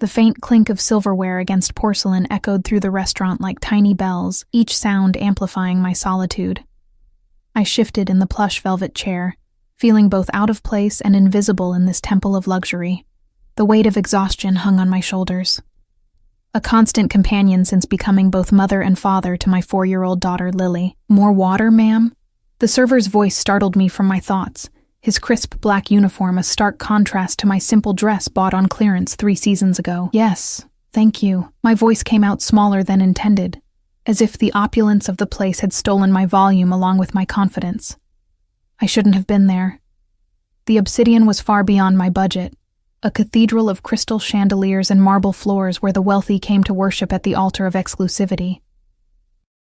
The faint clink of silverware against porcelain echoed through the restaurant like tiny bells, each sound amplifying my solitude. I shifted in the plush velvet chair, feeling both out of place and invisible in this temple of luxury. The weight of exhaustion hung on my shoulders. A constant companion since becoming both mother and father to my 4-year-old daughter, Lily. "More water, ma'am?" The server's voice startled me from my thoughts, his crisp black uniform a stark contrast to my simple dress bought on clearance 3 seasons ago. "Yes, thank you." My voice came out smaller than intended, as if the opulence of the place had stolen my volume along with my confidence. I shouldn't have been there. The obsidian was far beyond my budget, a cathedral of crystal chandeliers and marble floors where the wealthy came to worship at the altar of exclusivity.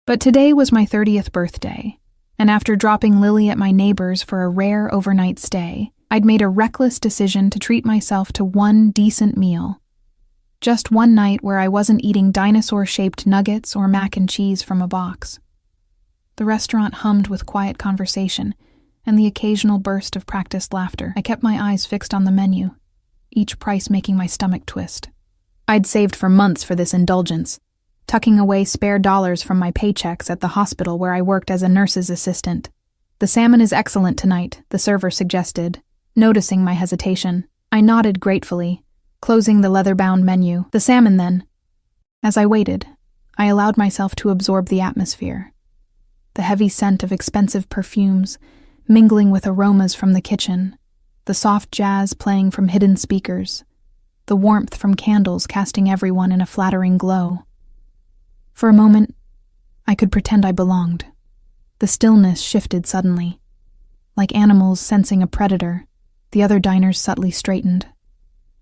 But today was my 30th birthday, and after dropping Lily at my neighbor's for a rare overnight stay, I'd made a reckless decision to treat myself to one decent meal. Just one night where I wasn't eating dinosaur-shaped nuggets or mac and cheese from a box. The restaurant hummed with quiet conversation and the occasional burst of practiced laughter. I kept my eyes fixed on the menu, each price making my stomach twist. I'd saved for months for this indulgence, tucking away spare dollars from my paychecks at the hospital where I worked as a nurse's assistant. "The salmon is excellent tonight," the server suggested, noticing my hesitation. I nodded gratefully, closing the leather-bound menu. "The salmon, then." As I waited, I allowed myself to absorb the atmosphere. The heavy scent of expensive perfumes, mingling with aromas from the kitchen, the soft jazz playing from hidden speakers, the warmth from candles casting everyone in a flattering glow. For a moment, I could pretend I belonged. The stillness shifted suddenly. Like animals sensing a predator, the other diners subtly straightened,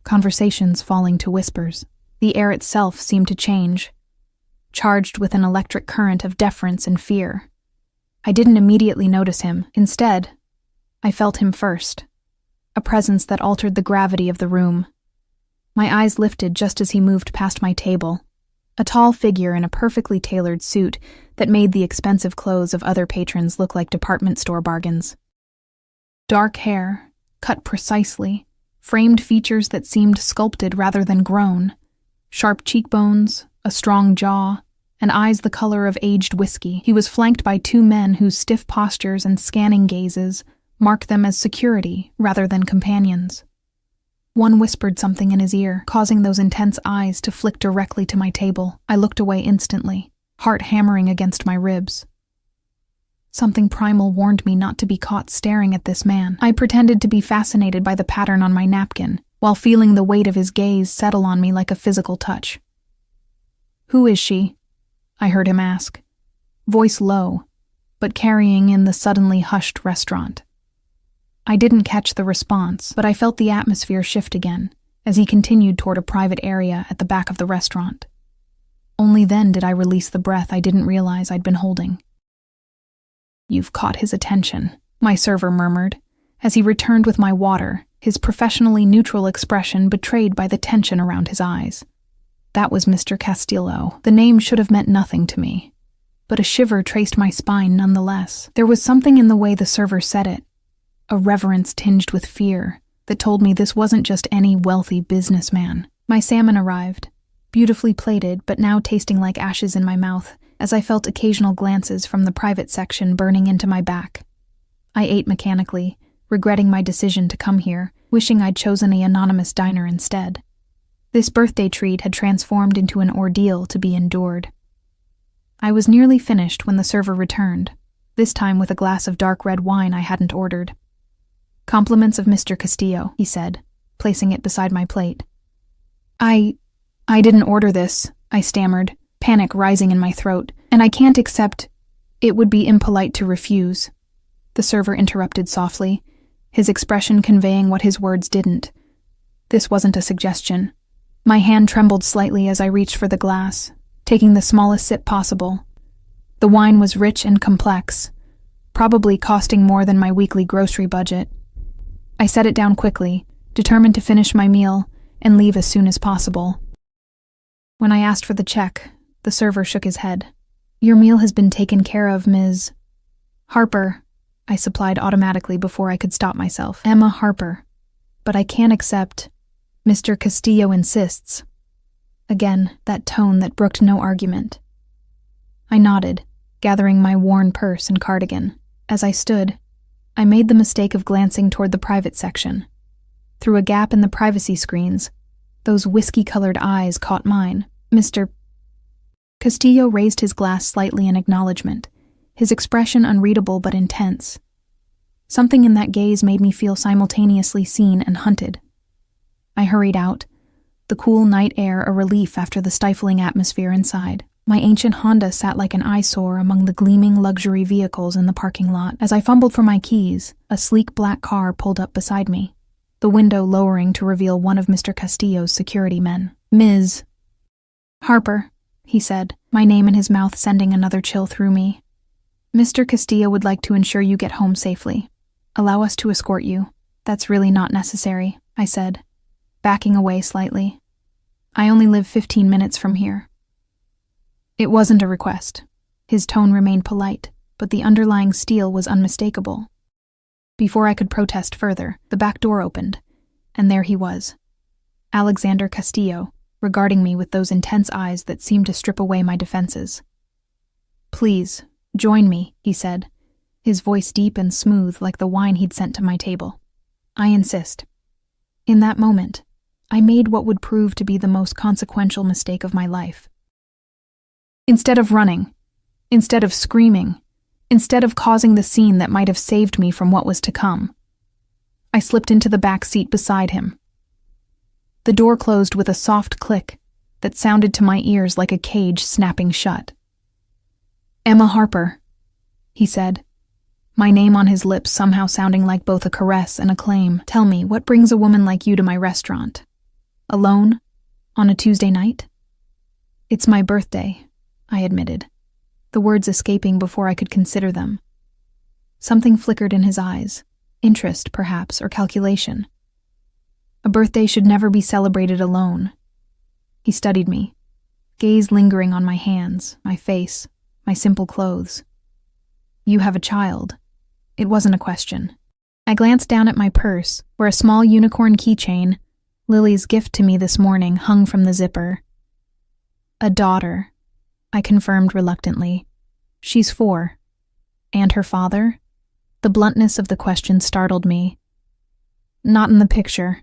conversations falling to whispers. The air itself seemed to change, charged with an electric current of deference and fear. I didn't immediately notice him. Instead, I felt him first, a presence that altered the gravity of the room. My eyes lifted just as he moved past my table, a tall figure in a perfectly tailored suit that made the expensive clothes of other patrons look like department store bargains. Dark hair, cut precisely, framed features that seemed sculpted rather than grown, sharp cheekbones, a strong jaw, and eyes the color of aged whiskey. He was flanked by 2 men whose stiff postures and scanning gazes marked them as security rather than companions. One whispered something in his ear, causing those intense eyes to flick directly to my table. I looked away instantly, heart hammering against my ribs. Something primal warned me not to be caught staring at this man. I pretended to be fascinated by the pattern on my napkin, while feeling the weight of his gaze settle on me like a physical touch. "Who is she?" I heard him ask, voice low, but carrying in the suddenly hushed restaurant. I didn't catch the response, but I felt the atmosphere shift again as he continued toward a private area at the back of the restaurant. Only then did I release the breath I didn't realize I'd been holding. "You've caught his attention," my server murmured, as he returned with my water, his professionally neutral expression betrayed by the tension around his eyes. That was Mr. Castillo. The name should have meant nothing to me, but a shiver traced my spine nonetheless. There was something in the way the server said it, a reverence tinged with fear, that told me this wasn't just any wealthy businessman. My salmon arrived, beautifully plated but now tasting like ashes in my mouth, as I felt occasional glances from the private section burning into my back. I ate mechanically, regretting my decision to come here, wishing I'd chosen an anonymous diner instead. This birthday treat had transformed into an ordeal to be endured. I was nearly finished when the server returned, this time with a glass of dark red wine I hadn't ordered. "Compliments of Mr. Castillo," he said, placing it beside my plate. I didn't order this," I stammered, panic rising in my throat, "and I can't accept. It would be impolite to refuse." The server interrupted softly, his expression conveying what his words didn't. This wasn't a suggestion. My hand trembled slightly as I reached for the glass, taking the smallest sip possible. The wine was rich and complex, probably costing more than my weekly grocery budget. I set it down quickly, determined to finish my meal and leave as soon as possible. When I asked for the check, the server shook his head. "Your meal has been taken care of, Ms. Harper," I supplied automatically before I could stop myself. "Emma Harper. But I can't accept. Mr. Castillo insists." Again, that tone that brooked no argument. I nodded, gathering my worn purse and cardigan. As I stood, I made the mistake of glancing toward the private section. Through a gap in the privacy screens, those whiskey-colored eyes caught mine. Mr. Castillo raised his glass slightly in acknowledgement, his expression unreadable but intense. Something in that gaze made me feel simultaneously seen and hunted. I hurried out, the cool night air a relief after the stifling atmosphere inside. My ancient Honda sat like an eyesore among the gleaming luxury vehicles in the parking lot. As I fumbled for my keys, a sleek black car pulled up beside me, the window lowering to reveal one of Mr. Castillo's security men. Ms. Harper, he said, my name in his mouth sending another chill through me. Mr. Castillo would like to ensure you get home safely. Allow us to escort you. That's really not necessary, I said, backing away slightly. I only live 15 minutes from here. It wasn't a request. His tone remained polite, but the underlying steel was unmistakable. Before I could protest further, the back door opened, and there he was, Alexander Castillo, regarding me with those intense eyes that seemed to strip away my defenses. Please, join me, he said, his voice deep and smooth like the wine he'd sent to my table. I insist. In that moment, I made what would prove to be the most consequential mistake of my life. Instead of running, instead of screaming, instead of causing the scene that might have saved me from what was to come, I slipped into the back seat beside him. The door closed with a soft click that sounded to my ears like a cage snapping shut. Emma Harper, he said, my name on his lips somehow sounding like both a caress and a claim. Tell me, what brings a woman like you to my restaurant? Alone? On a Tuesday night? It's my birthday, I admitted, the words escaping before I could consider them. Something flickered in his eyes, interest, perhaps, or calculation. A birthday should never be celebrated alone. He studied me, gaze lingering on my hands, my face, my simple clothes. You have a child. It wasn't a question. I glanced down at my purse, where a small unicorn keychain, Lily's gift to me this morning, hung from the zipper. A daughter, I confirmed reluctantly. She's 4. And her father? The bluntness of the question startled me. Not in the picture.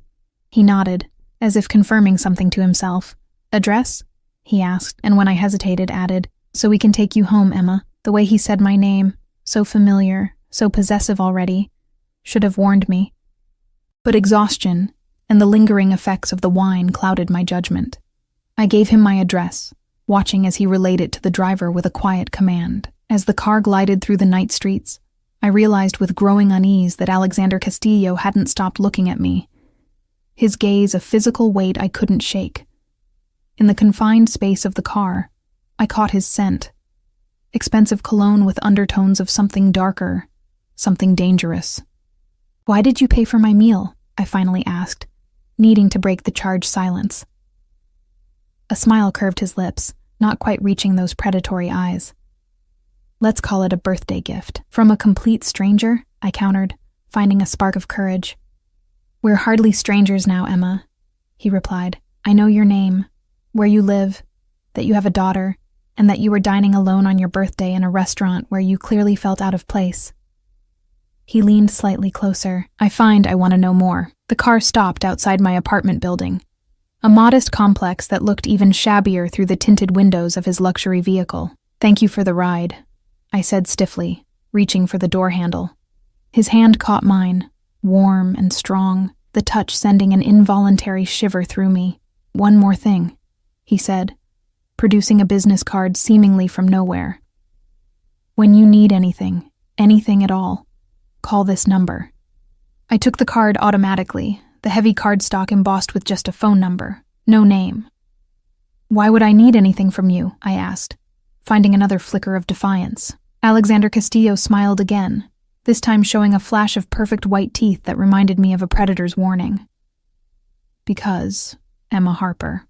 He nodded, as if confirming something to himself. Address? He asked, and when I hesitated, added, so we can take you home, Emma. The way he said my name, so familiar, so possessive already, should have warned me. But exhaustion and the lingering effects of the wine clouded my judgment. I gave him my address, watching as he relayed it to the driver with a quiet command. As the car glided through the night streets, I realized with growing unease that Alexander Castillo hadn't stopped looking at me, his gaze a physical weight I couldn't shake. In the confined space of the car, I caught his scent, expensive cologne with undertones of something darker, something dangerous. Why did you pay for my meal? I finally asked, needing to break the charged silence. A smile curved his lips, not quite reaching those predatory eyes. Let's call it a birthday gift. From a complete stranger, I countered, finding a spark of courage. We're hardly strangers now, Emma, he replied. I know your name, where you live, that you have a daughter, and that you were dining alone on your birthday in a restaurant where you clearly felt out of place. He leaned slightly closer. I find I want to know more. The car stopped outside my apartment building, a modest complex that looked even shabbier through the tinted windows of his luxury vehicle. Thank you for the ride, I said stiffly, reaching for the door handle. His hand caught mine, warm and strong, the touch sending an involuntary shiver through me. One more thing, he said, producing a business card seemingly from nowhere. When you need anything at all, call this number. I took the card automatically, the heavy cardstock embossed with just a phone number, no name. Why would I need anything from you? I asked, finding another flicker of defiance. Alexander Castillo smiled again, this time showing a flash of perfect white teeth that reminded me of a predator's warning. Because, Emma Harper,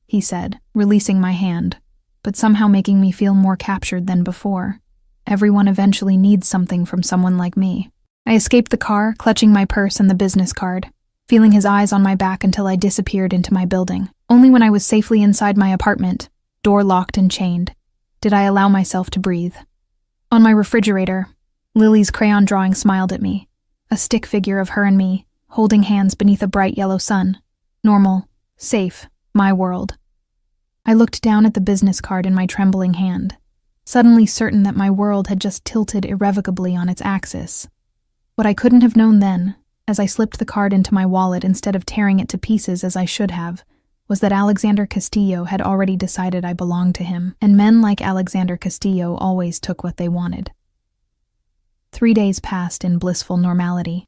he said, releasing my hand, but somehow making me feel more captured than before. Everyone eventually needs something from someone like me. I escaped the car, clutching my purse and the business card. feeling his eyes on my back until I disappeared into my building. Only when I was safely inside my apartment, door locked and chained, did I allow myself to breathe. On my refrigerator, Lily's crayon drawing smiled at me, a stick figure of her and me, holding hands beneath a bright yellow sun. Normal, safe, my world. I looked down at the business card in my trembling hand, suddenly certain that my world had just tilted irrevocably on its axis. What I couldn't have known then, as I slipped the card into my wallet instead of tearing it to pieces as I should have, was that Alexander Castillo had already decided I belonged to him, and men like Alexander Castillo always took what they wanted. 3 days passed in blissful normality.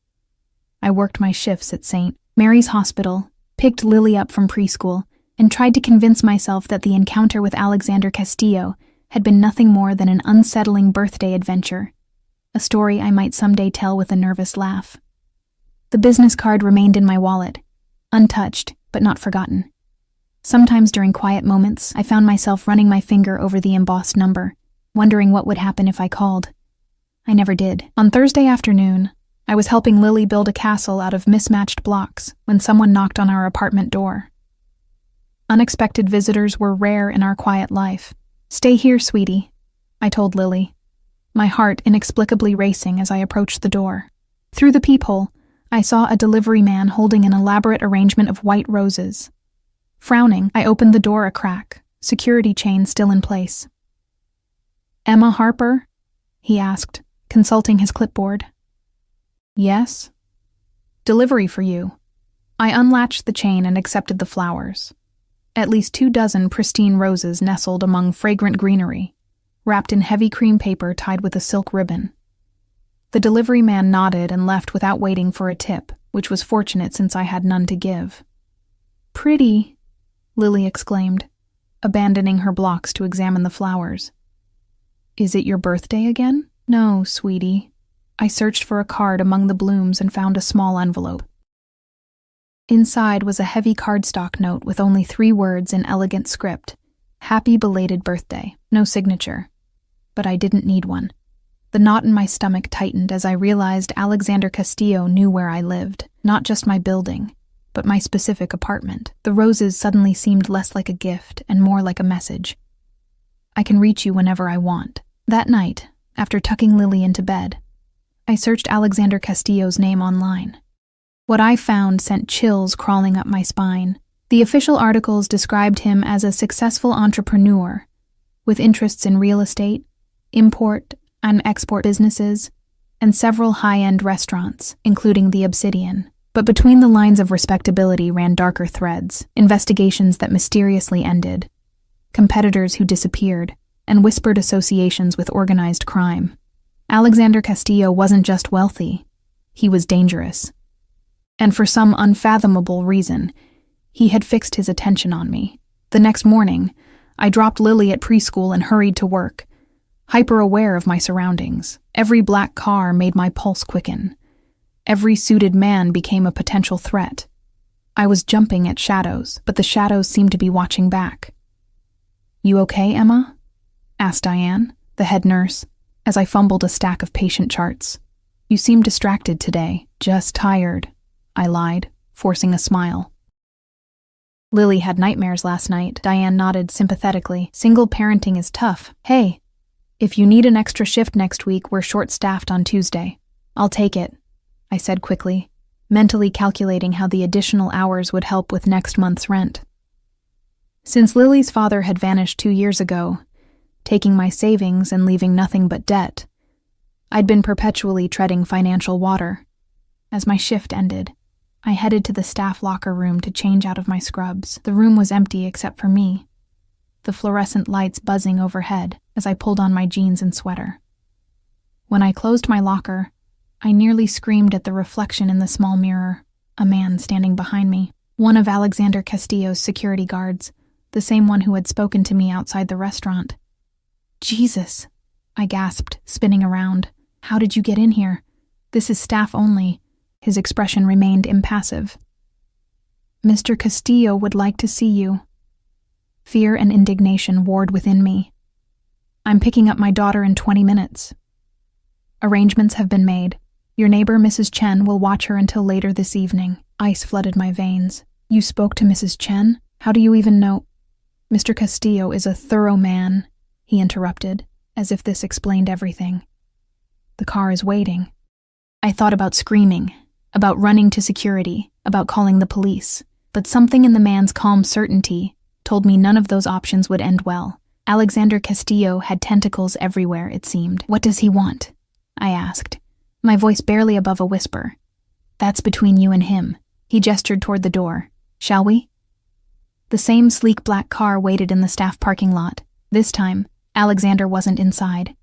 I worked my shifts at St. Mary's Hospital, picked Lily up from preschool, and tried to convince myself that the encounter with Alexander Castillo had been nothing more than an unsettling birthday adventure, a story I might someday tell with a nervous laugh. The business card remained in my wallet, untouched but not forgotten. Sometimes during quiet moments, I found myself running my finger over the embossed number, wondering what would happen if I called. I never did. On Thursday afternoon, I was helping Lily build a castle out of mismatched blocks when someone knocked on our apartment door. Unexpected visitors were rare in our quiet life. "Stay here, sweetie," I told Lily, my heart inexplicably racing as I approached the door. Through the peephole, I saw a delivery man holding an elaborate arrangement of white roses. Frowning, I opened the door a crack, security chain still in place. "Emma Harper?" he asked, consulting his clipboard. "Yes." "Delivery for you." I unlatched the chain and accepted the flowers. At least 24 pristine roses nestled among fragrant greenery, wrapped in heavy cream paper tied with a silk ribbon. The delivery man nodded and left without waiting for a tip, which was fortunate since I had none to give. "Pretty," Lily exclaimed, abandoning her blocks to examine the flowers. "Is it your birthday again?" "No, sweetie." I searched for a card among the blooms and found a small envelope. Inside was a heavy cardstock note with only 3 words in elegant script. "Happy belated birthday." No signature. But I didn't need one. The knot in my stomach tightened as I realized Alexander Castillo knew where I lived, not just my building, but my specific apartment. The roses suddenly seemed less like a gift and more like a message. "I can reach you whenever I want." That night, after tucking Lily into bed, I searched Alexander Castillo's name online. What I found sent chills crawling up my spine. The official articles described him as a successful entrepreneur, with interests in real estate, import and export businesses, and several high-end restaurants, including the Obsidian. But between the lines of respectability ran darker threads, investigations that mysteriously ended, competitors who disappeared, and whispered associations with organized crime. Alexander Castillo wasn't just wealthy, he was dangerous. And for some unfathomable reason, he had fixed his attention on me. The next morning, I dropped Lily at preschool and hurried to work, hyper-aware of my surroundings. Every black car made my pulse quicken. Every suited man became a potential threat. I was jumping at shadows, but the shadows seemed to be watching back. "You okay, Emma?" asked Diane, the head nurse, as I fumbled a stack of patient charts. "You seem distracted today." "Just tired," I lied, forcing a smile. "Lily had nightmares last night," Diane nodded sympathetically. "Single parenting is tough." "Hey, if you need an extra shift next week, we're short-staffed on Tuesday." "I'll take it," I said quickly, mentally calculating how the additional hours would help with next month's rent. Since Lily's father had vanished 2 years ago, taking my savings and leaving nothing but debt, I'd been perpetually treading financial water. As my shift ended, I headed to the staff locker room to change out of my scrubs. The room was empty except for me, the fluorescent lights buzzing overhead as I pulled on my jeans and sweater. When I closed my locker, I nearly screamed at the reflection in the small mirror, a man standing behind me, one of Alexander Castillo's security guards, the same one who had spoken to me outside the restaurant. "Jesus," I gasped, spinning around. "How did you get in here? This is staff only." His expression remained impassive. "Mr. Castillo would like to see you." Fear and indignation warred within me. "I'm picking up my daughter in 20 minutes. Arrangements have been made. Your neighbor, Mrs. Chen, will watch her until later this evening. Ice flooded my veins. You spoke to Mrs. Chen? How do you even know? Mr. Castillo is a thorough man, he interrupted, as if this explained everything. The car is waiting. I thought about screaming, about running to security, about calling the police, but something in the man's calm certainty told me none of those options would end well. Alexander Castillo had tentacles everywhere, it seemed. What does he want? I asked, my voice barely above a whisper. That's between you and him. He gestured toward the door. Shall we? The same sleek black car waited in the staff parking lot. This time, Alexander wasn't inside.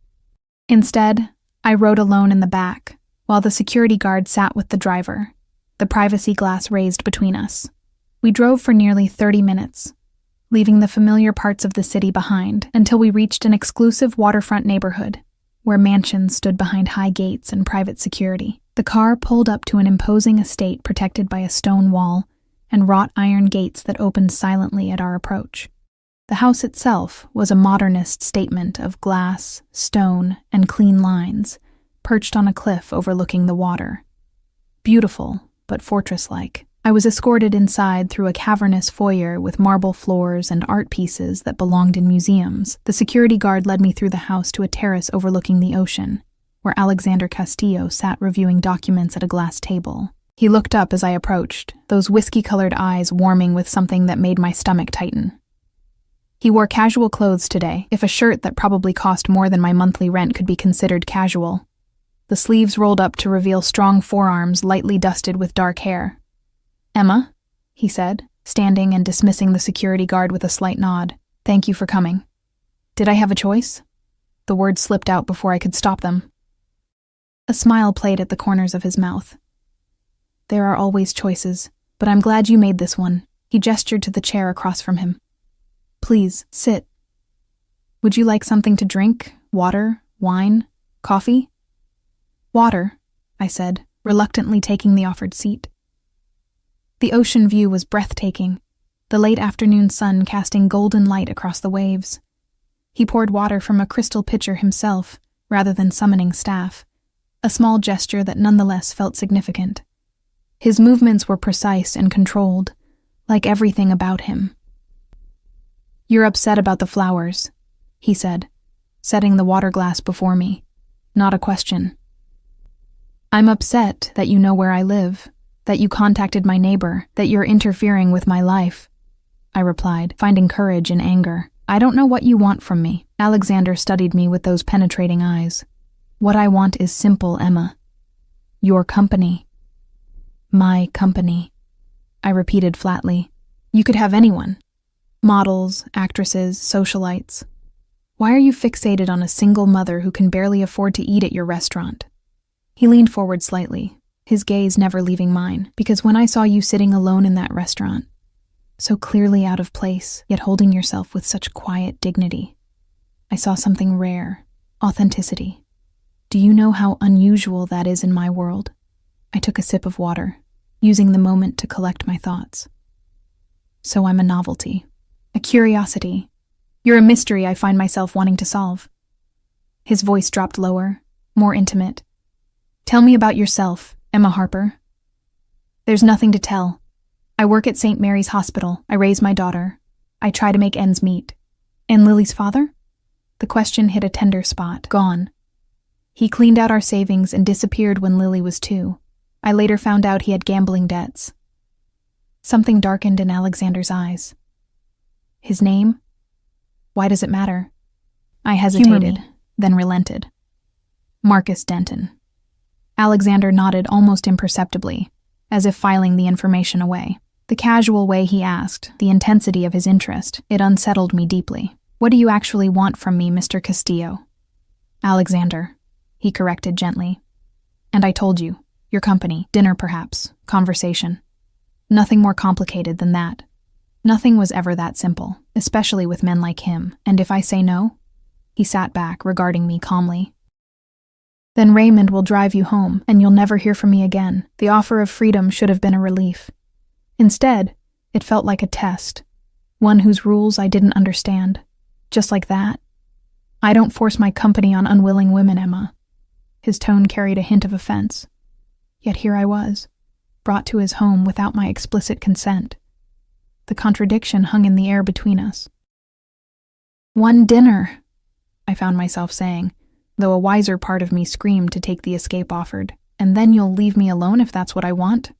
Instead, I rode alone in the back, while the security guard sat with the driver, the privacy glass raised between us. We drove for nearly 30 minutes, leaving the familiar parts of the city behind until we reached an exclusive waterfront neighborhood, where mansions stood behind high gates and private security. The car pulled up to an imposing estate protected by a stone wall and wrought iron gates that opened silently at our approach. The house itself was a modernist statement of glass, stone, and clean lines, perched on a cliff overlooking the water. Beautiful, but fortress-like. I was escorted inside through a cavernous foyer with marble floors and art pieces that belonged in museums. The security guard led me through the house to a terrace overlooking the ocean, where Alexander Castillo sat reviewing documents at a glass table. He looked up as I approached, those whiskey-colored eyes warming with something that made my stomach tighten. He wore casual clothes today, if a shirt that probably cost more than my monthly rent could be considered casual. The sleeves rolled up to reveal strong forearms lightly dusted with dark hair. Emma, he said, standing and dismissing the security guard with a slight nod. Thank you for coming. Did I have a choice? The words slipped out before I could stop them. A smile played at the corners of his mouth. There are always choices, but I'm glad you made this one. He gestured to the chair across from him. Please, sit. Would you like something to drink? Water? Wine? Coffee? Water, I said, reluctantly taking the offered seat. The ocean view was breathtaking, the late afternoon sun casting golden light across the waves. He poured water from a crystal pitcher himself, rather than summoning staff, a small gesture that nonetheless felt significant. His movements were precise and controlled, like everything about him. You're upset about the flowers, he said, setting the water glass before me. Not a question. I'm upset that you know where I live, that you contacted my neighbor, that you're interfering with my life, I replied, finding courage in anger. I don't know what you want from me. Alexander studied me with those penetrating eyes. What I want is simple, Emma. Your company. My company, I repeated flatly. You could have anyone. Models, actresses, socialites. Why are you fixated on a single mother who can barely afford to eat at your restaurant? He leaned forward slightly, his gaze never leaving mine, because when I saw you sitting alone in that restaurant, so clearly out of place, yet holding yourself with such quiet dignity, I saw something rare, authenticity. Do you know how unusual that is in my world? I took a sip of water, using the moment to collect my thoughts. So I'm a novelty, a curiosity. You're a mystery I find myself wanting to solve. His voice dropped lower, more intimate. Tell me about yourself, Emma Harper. There's nothing to tell. I work at St. Mary's Hospital. I raise my daughter. I try to make ends meet. And Lily's father? The question hit a tender spot. Gone. He cleaned out our savings and disappeared when Lily was 2. I later found out he had gambling debts. Something darkened in Alexander's eyes. His name? Why does it matter? I hesitated, then relented. Marcus Denton. Alexander nodded almost imperceptibly, as if filing the information away. The casual way he asked, the intensity of his interest, it unsettled me deeply. What do you actually want from me, Mr. Castillo? Alexander, he corrected gently. And I told you, your company, dinner perhaps, conversation. Nothing more complicated than that. Nothing was ever that simple, especially with men like him. And if I say no? He sat back, regarding me calmly. Then Raymond will drive you home, and you'll never hear from me again. The offer of freedom should have been a relief. Instead, it felt like a test, one whose rules I didn't understand. Just like that. I don't force my company on unwilling women, Emma. His tone carried a hint of offense. Yet here I was, brought to his home without my explicit consent. The contradiction hung in the air between us. "One dinner," I found myself saying, though a wiser part of me screamed to take the escape offered. "And then you'll leave me alone if that's what I want?"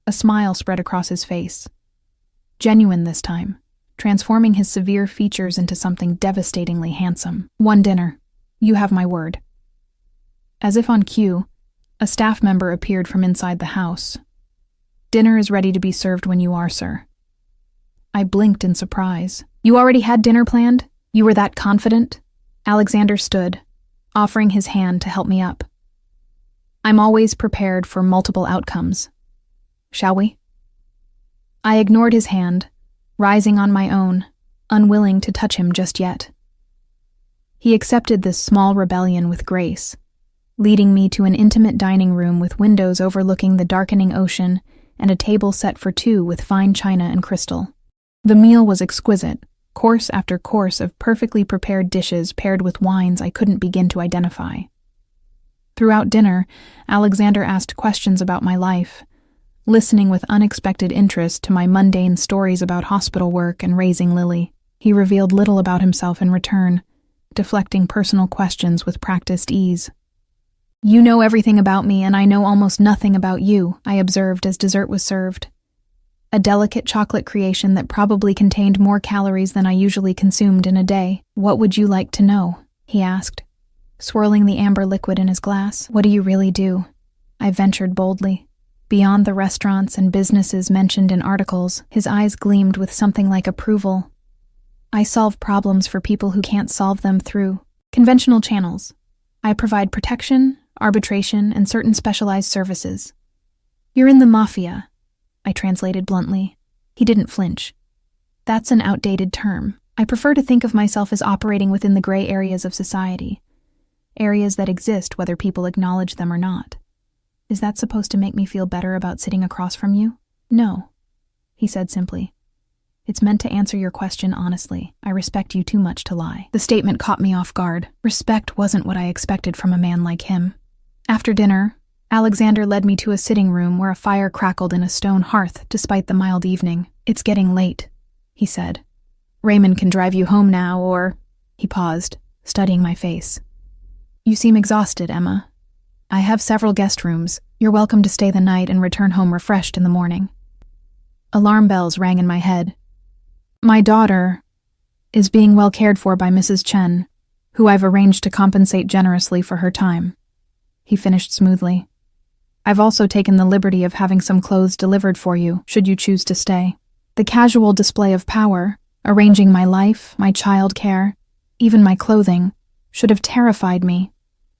A smile spread across his face. Genuine this time, transforming his severe features into something devastatingly handsome. "One dinner. You have my word." As if on cue, a staff member appeared from inside the house. "Dinner is ready to be served when you are, sir." I blinked in surprise. "You already had dinner planned? You were that confident?" Alexander stood, offering his hand to help me up. "I'm always prepared for multiple outcomes. Shall we?" I ignored his hand, rising on my own, unwilling to touch him just yet. He accepted this small rebellion with grace, leading me to an intimate dining room with windows overlooking the darkening ocean and a table set for two with fine china and crystal. The meal was exquisite, course after course of perfectly prepared dishes paired with wines I couldn't begin to identify. Throughout dinner, Alexander asked questions about my life, listening with unexpected interest to my mundane stories about hospital work and raising Lily. He revealed little about himself in return, deflecting personal questions with practiced ease. "You know everything about me, and I know almost nothing about you," I observed as dessert was served. A delicate chocolate creation that probably contained more calories than I usually consumed in a day. "What would you like to know?" he asked, swirling the amber liquid in his glass. "What do you really do?" I ventured boldly. Beyond the restaurants and businesses mentioned in articles, his eyes gleamed with something like approval. "I solve problems for people who can't solve them through conventional channels. I provide protection, arbitration, and certain specialized services." "You're in the Mafia," I translated bluntly. He didn't flinch. "That's an outdated term. I prefer to think of myself as operating within the gray areas of society. Areas that exist whether people acknowledge them or not. Is that supposed to make me feel better about sitting across from you?" "No," he said simply. "It's meant to answer your question honestly. I respect you too much to lie." The statement caught me off guard. Respect wasn't what I expected from a man like him. After dinner, Alexander led me to a sitting room where a fire crackled in a stone hearth despite the mild evening. "It's getting late," he said. "Raymond can drive you home now, or—" He paused, studying my face. "You seem exhausted, Emma. I have several guest rooms. You're welcome to stay the night and return home refreshed in the morning." Alarm bells rang in my head. "My daughter is being well cared for by Mrs. Chen, who I've arranged to compensate generously for her time," he finished smoothly. "I've also taken the liberty of having some clothes delivered for you, should you choose to stay." The casual display of power, arranging my life, my child care, even my clothing, should have terrified me.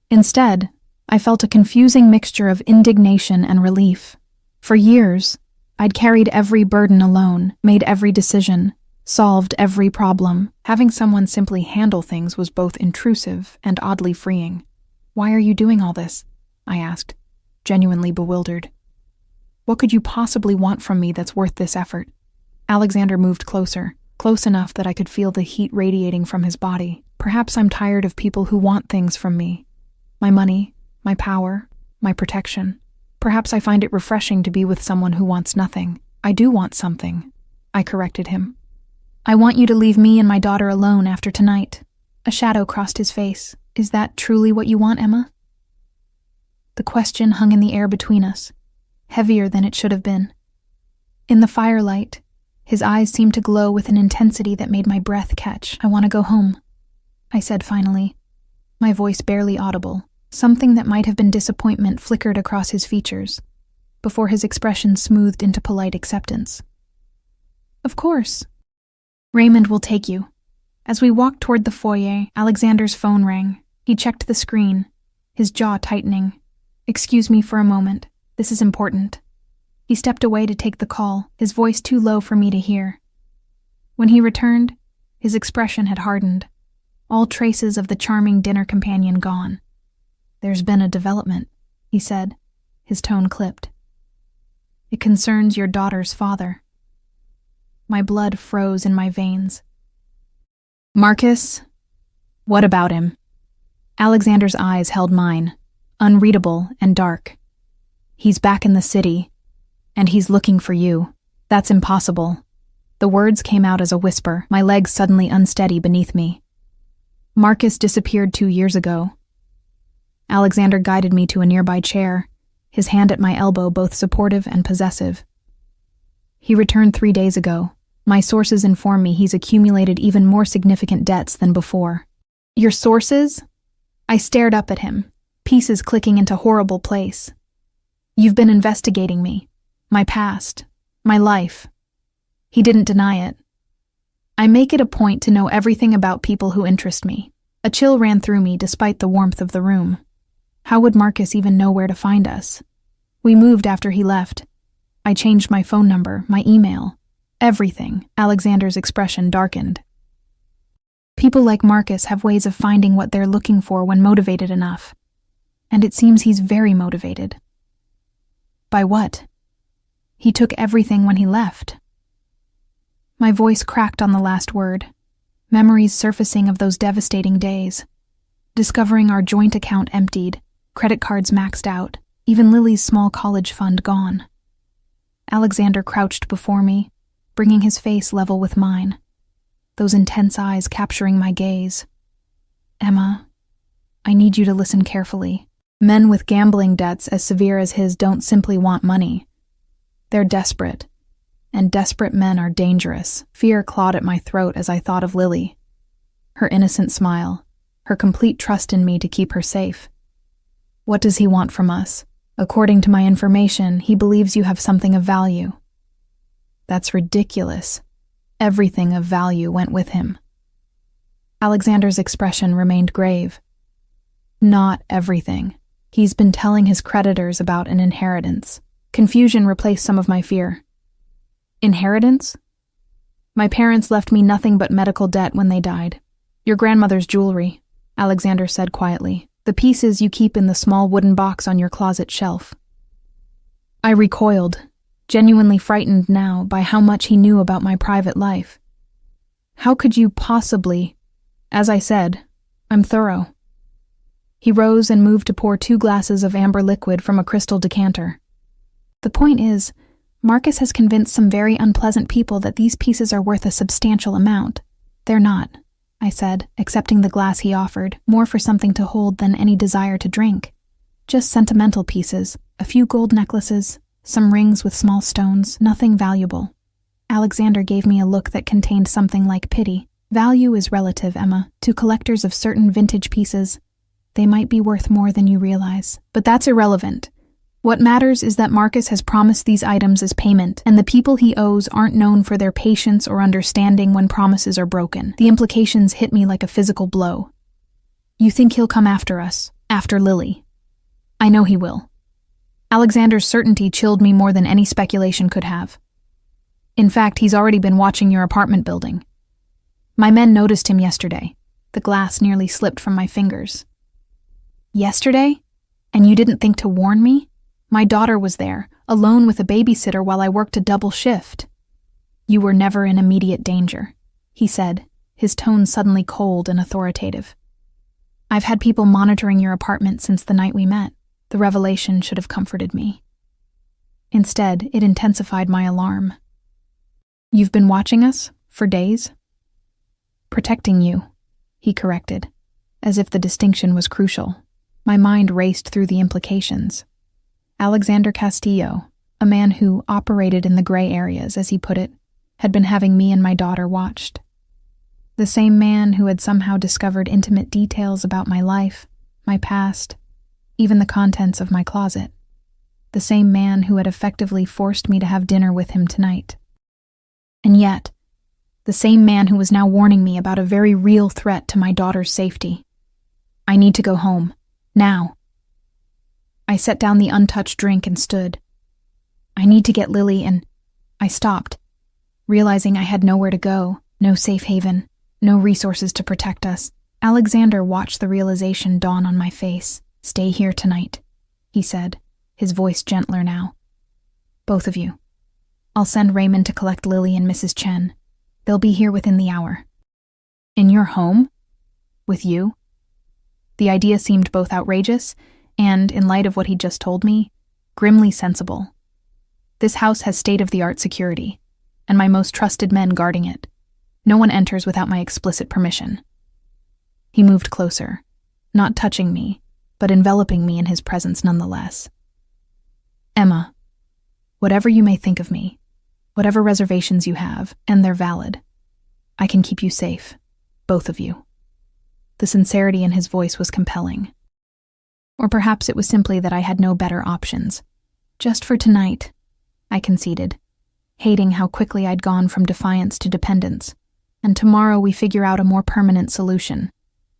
Instead, I felt a confusing mixture of indignation and relief. For years, I'd carried every burden alone, made every decision, solved every problem. Having someone simply handle things was both intrusive and oddly freeing. "Why are you doing all this?" I asked, genuinely bewildered. "What could you possibly want from me that's worth this effort?" Alexander moved closer, close enough that I could feel the heat radiating from his body. "Perhaps I'm tired of people who want things from me. My money, my power, my protection. Perhaps I find it refreshing to be with someone who wants nothing." "I do want something," I corrected him. "I want you to leave me and my daughter alone after tonight." A shadow crossed his face. "Is that truly what you want, Emma?" The question hung in the air between us, heavier than it should have been. In the firelight, his eyes seemed to glow with an intensity that made my breath catch. "I want to go home," I said finally, my voice barely audible. Something that might have been disappointment flickered across his features, before his expression smoothed into polite acceptance. "Of course. Raymond will take you." As we walked toward the foyer, Alexander's phone rang. He checked the screen, his jaw tightening. "Excuse me for a moment. This is important." He stepped away to take the call, his voice too low for me to hear. When he returned, his expression had hardened, all traces of the charming dinner companion gone. "There's been a development," he said, his tone clipped. "It concerns your daughter's father." My blood froze in my veins. "Marcus? What about him?" Alexander's eyes held mine, unreadable and dark. He's back in the city, and he's looking for you. That's impossible. The words came out as a whisper, my legs suddenly unsteady beneath me. Marcus disappeared 2 years ago. Alexander guided me to a nearby chair, his hand at my elbow, both supportive and possessive. He returned 3 days ago. My sources inform me he's accumulated even more significant debts than before. Your sources? I stared up at him, pieces clicking into horrible place. You've been investigating me, my past, my life. He didn't deny it. I make it a point to know everything about people who interest me. A chill ran through me despite the warmth of the room. How would Marcus even know where to find us? We moved after he left. I changed my phone number, my email, everything. Alexander's expression darkened. People like Marcus have ways of finding what they're looking for when motivated enough. And it seems he's very motivated. By what? He took everything when he left. My voice cracked on the last word, memories surfacing of those devastating days. Discovering our joint account emptied, credit cards maxed out, even Lily's small college fund gone. Alexander crouched before me, bringing his face level with mine, those intense eyes capturing my gaze. Emma, I need you to listen carefully. Men with gambling debts as severe as his don't simply want money. They're desperate, and desperate men are dangerous. Fear clawed at my throat as I thought of Lily. Her innocent smile, her complete trust in me to keep her safe. What does he want from us? According to my information, he believes you have something of value. That's ridiculous. Everything of value went with him. Alexander's expression remained grave. Not everything. He's been telling his creditors about an inheritance. Confusion replaced some of my fear. Inheritance? My parents left me nothing but medical debt when they died. Your grandmother's jewelry, Alexander said quietly. The pieces you keep in the small wooden box on your closet shelf. I recoiled, genuinely frightened now by how much he knew about my private life. How could you possibly? As I said, I'm thorough. He rose and moved to pour 2 glasses of amber liquid from a crystal decanter. The point is, Marcus has convinced some very unpleasant people that these pieces are worth a substantial amount. They're not, I said, accepting the glass he offered, more for something to hold than any desire to drink. Just sentimental pieces, a few gold necklaces, some rings with small stones, nothing valuable. Alexander gave me a look that contained something like pity. Value is relative, Emma. To collectors of certain vintage pieces, they might be worth more than you realize. But that's irrelevant. What matters is that Marcus has promised these items as payment, and the people he owes aren't known for their patience or understanding when promises are broken. The implications hit me like a physical blow. You think he'll come after us, after Lily? I know he will. Alexander's certainty chilled me more than any speculation could have. In fact, he's already been watching your apartment building. My men noticed him yesterday. The glass nearly slipped from my fingers. Yesterday? And you didn't think to warn me? My daughter was there, alone with a babysitter while I worked a double shift. You were never in immediate danger, he said, his tone suddenly cold and authoritative. I've had people monitoring your apartment since the night we met. The revelation should have comforted me. Instead, it intensified my alarm. You've been watching us? For days? Protecting you, he corrected, as if the distinction was crucial. My mind raced through the implications. Alexander Castillo, a man who operated in the gray areas, as he put it, had been having me and my daughter watched. The same man who had somehow discovered intimate details about my life, my past, even the contents of my closet. The same man who had effectively forced me to have dinner with him tonight. And yet, the same man who was now warning me about a very real threat to my daughter's safety. I need to go home. Now. I set down the untouched drink and stood. I need to get Lily, and I stopped, realizing I had nowhere to go, no safe haven, no resources to protect us. Alexander watched the realization dawn on my face. Stay here tonight, he said, his voice gentler now. Both of you. I'll send Raymond to collect Lily and Mrs. Chen. They'll be here within the hour. In your home? With you? The idea seemed both outrageous and, in light of what he'd just told me, grimly sensible. This house has state-of-the-art security, and my most trusted men guarding it. No one enters without my explicit permission. He moved closer, not touching me, but enveloping me in his presence nonetheless. Emma, whatever you may think of me, whatever reservations you have, and they're valid, I can keep you safe, both of you. The sincerity in his voice was compelling. Or perhaps it was simply that I had no better options. Just for tonight, I conceded, hating how quickly I'd gone from defiance to dependence. And tomorrow we figure out a more permanent solution.